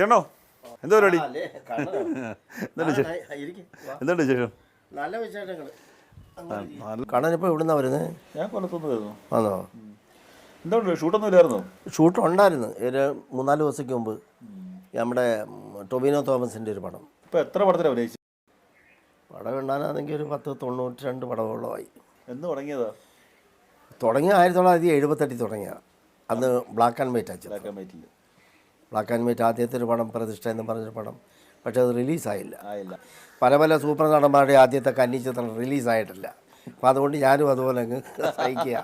ചേട്ടോ എന്താ പരിപാടി? എന്തുണ്ട് വിശേഷം? നല്ല വിശേഷങ്ങൾ. കണ്ണനിപ്പോൾ എവിടുന്നാ വരുന്നത്? ഞാൻ കൊല്ലത്തുനിന്ന് വരുന്നു. ആണോ? എന്തുകൊണ്ട് ഷൂട്ടൊന്നും ഇല്ലായിരുന്നോ? ഷൂട്ട് ഉണ്ടായിരുന്നു. ഒരു 3-4 ദിവസത്തേക്ക് മുമ്പ് നമ്മുടെ ടൊവിനോ തോമസിൻ്റെ ഒരു പടം. ഇപ്പോൾ എത്ര പടത്തിൽ അഭിനയിച്ചു? പടം ഉണ്ടാകുന്നെങ്കിൽ ഒരു 92 പടമോളമായി. എന്ന് തുടങ്ങിയതാ? തുടങ്ങിയ 1978 തുടങ്ങിയ. അന്ന് ബ്ലാക്ക് ആൻഡ് വൈറ്റ് അച്ഛൻ. ബ്ലാക്ക് ആൻഡ് വൈറ്റ് ആദ്യത്തെ ഒരു പടം പ്രതിഷ്ഠ എന്ന് പറഞ്ഞൊരു പടം. പക്ഷേ അത് റിലീസായില്ല. പല സൂപ്പർ നടന്മാരുടെ ആദ്യത്തെ കന്നി ചിത്രം റിലീസായിട്ടില്ല. അപ്പോൾ അതുകൊണ്ട് ഞാനും അതുപോലെ അങ്ങ് സഹിക്കുക.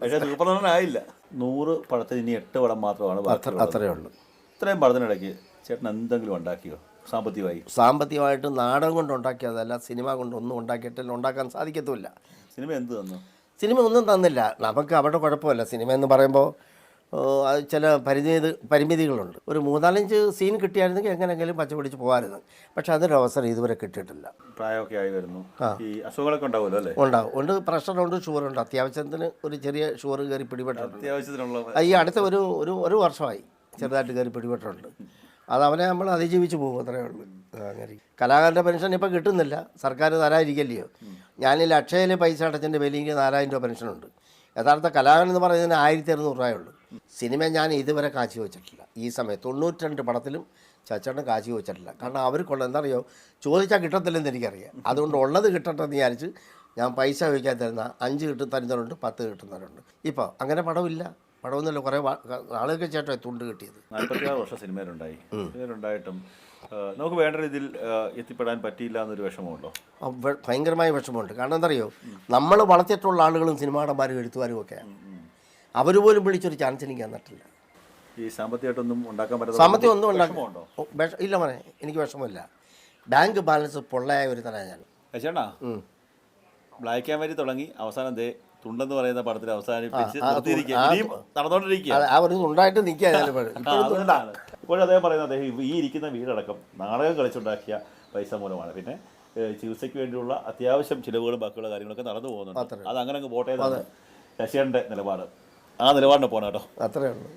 പക്ഷേ സൂപ്പർ നടനായില്ല. 100 പടത്തിൽ ഇനി 8 പടം മാത്രമാണ്. അത്രയേ ഉള്ളൂ. ഇത്രയും പടത്തിനിടയ്ക്ക് ചേട്ടൻ എന്തെങ്കിലും ഉണ്ടാക്കിയോ സാമ്പത്തികമായിട്ട്? നാടകം കൊണ്ട് ഉണ്ടാക്കിയതല്ല, സിനിമ കൊണ്ടൊന്നും ഉണ്ടാക്കിയിട്ടില്ല, ഉണ്ടാക്കാൻ സാധിക്കത്തുമില്ല. സിനിമ എന്ത് തന്നു? സിനിമ ഒന്നും തന്നില്ല. നമുക്ക് അവിടെ കുഴപ്പമില്ല. സിനിമ എന്ന് പറയുമ്പോൾ അത് ചില പരിമിതികളുണ്ട്. ഒരു 3-4 സീൻ കിട്ടിയായിരുന്നെങ്കിൽ എങ്ങനെയെങ്കിലും പച്ച പിടിച്ച് പോകാമായിരുന്നു. പക്ഷെ അതിൻ്റെ അവസരം ഇതുവരെ കിട്ടിയിട്ടില്ല. പ്രായമൊക്കെ ആയി വരുന്നു. ഈ അസുഖങ്ങളൊക്കെ ഉണ്ടാവുമല്ലോ അല്ലേ? ഉണ്ട്. പ്രഷറുണ്ട്, ഷുഗറുണ്ട്. അത്യാവശ്യത്തിന് ഒരു ചെറിയ ഷുഗർ കയറി പിടിപെട്ടിട്ടുണ്ട്. അത്യാവശ്യത്തിനുള്ള ഈ അടുത്ത ഒരു വർഷമായി ചെറുതായിട്ട് കയറി പിടിപെട്ടിട്ടുണ്ട്. അത് അവനെ നമ്മൾ അതിജീവിച്ച് പോകും, അത്രയേ ഉള്ളൂ. അങ്ങനെ കലാകാരൻ്റെ പെൻഷൻ ഇപ്പം കിട്ടുന്നില്ല, സർക്കാർ തരാതിരിക്കല്ലയോ. ഞാനിൽ അക്ഷയയിൽ പൈസ അടച്ചതിൻ്റെ വലിയ 4000 രൂപ പെൻഷനുണ്ട്. യഥാർത്ഥ കലാകാരൻ എന്ന് പറയുന്നതിന് 1600 രൂപയുള്ളൂ. സിനിമ ഞാൻ ഇതുവരെ കാശി വെച്ചിട്ടില്ല. ഈ സമയത്ത് 92 പടത്തിലും ചച്ചേട്ടൻ കാശി വെച്ചിട്ടില്ല. കാരണം അവർക്കുള്ള എന്താണെന്നറിയോ, ചോദിച്ചാൽ കിട്ടത്തില്ലെന്ന് എനിക്കറിയാം. അതുകൊണ്ട് ഉള്ളത് കിട്ടട്ടെ എന്ന് വിചാരിച്ച് ഞാൻ പൈസ വയ്ക്കാൻ തരുന്ന 5 തരുന്നവരുണ്ട്, 10 കിട്ടുന്നവരുണ്ട്. ഇപ്പോൾ അങ്ങനെ പടമില്ല. പടമൊന്നുമില്ല. കുറേ ആളുകൾക്ക് ചേട്ടൻ തുണ്ട് കിട്ടിയത്. 46 വർഷം സിനിമയിലുണ്ടായിട്ടും നമുക്ക് വേണ്ട രീതിയിൽ എത്തിപ്പെടാൻ പറ്റിയില്ല എന്നൊരു വിഷമമുണ്ടോ? ഭയങ്കരമായ വിഷമമുണ്ട്. കാരണം എന്തറിയോ, നമ്മൾ വളർത്തിയിട്ടുള്ള ആളുകളും സിനിമാടന്മാരും എഴുത്തുകാരും ഒക്കെയാണ്. അവർ പോലും വിളിച്ചൊരു ചാൻസ് എനിക്ക് തന്നിട്ടില്ല. ഈ സാമ്പത്തികമായിട്ടൊന്നും ഉണ്ടാക്കാൻ പറ്റും? സാമ്പത്തികം ഒന്നും ഉണ്ടാക്കുന്നുണ്ടോ? ഇല്ല മോനെ, എനിക്ക് വിഷമമില്ല. ബാങ്ക് ബാലൻസ് പൊള്ളയായ ഒരു തരാ ഞാൻ. ചേട്ടാ, ബ്ലാക്ക് ആൻഡ് വൈറ്റ് തുടങ്ങി അവസാനം തുണ്ടെന്ന് പറയുന്ന പടത്തിൽ അവസാനിപ്പിച്ച് ഉണ്ടായിട്ട് നിൽക്കുക. ഇപ്പോഴും അദ്ദേഹം പറയുന്നത് അദ്ദേഹം ഈ ഇരിക്കുന്ന വീടടക്കം നാടകം കളിച്ചുണ്ടാക്കിയ പൈസ മൂലമാണ്. പിന്നെ ചികിത്സയ്ക്ക് വേണ്ടിയുള്ള അത്യാവശ്യം ചിലവുകളും ബാക്കിയുള്ള കാര്യങ്ങളൊക്കെ നടന്നു പോകുന്നുണ്ട്. അത് അങ്ങനെ അങ്ങ് പോട്ടെ. ശശിയുടെ നിലപാട്, ആ നിലപാടിന് പോകണം കേട്ടോ. അത്രയേ ഉള്ളൂ.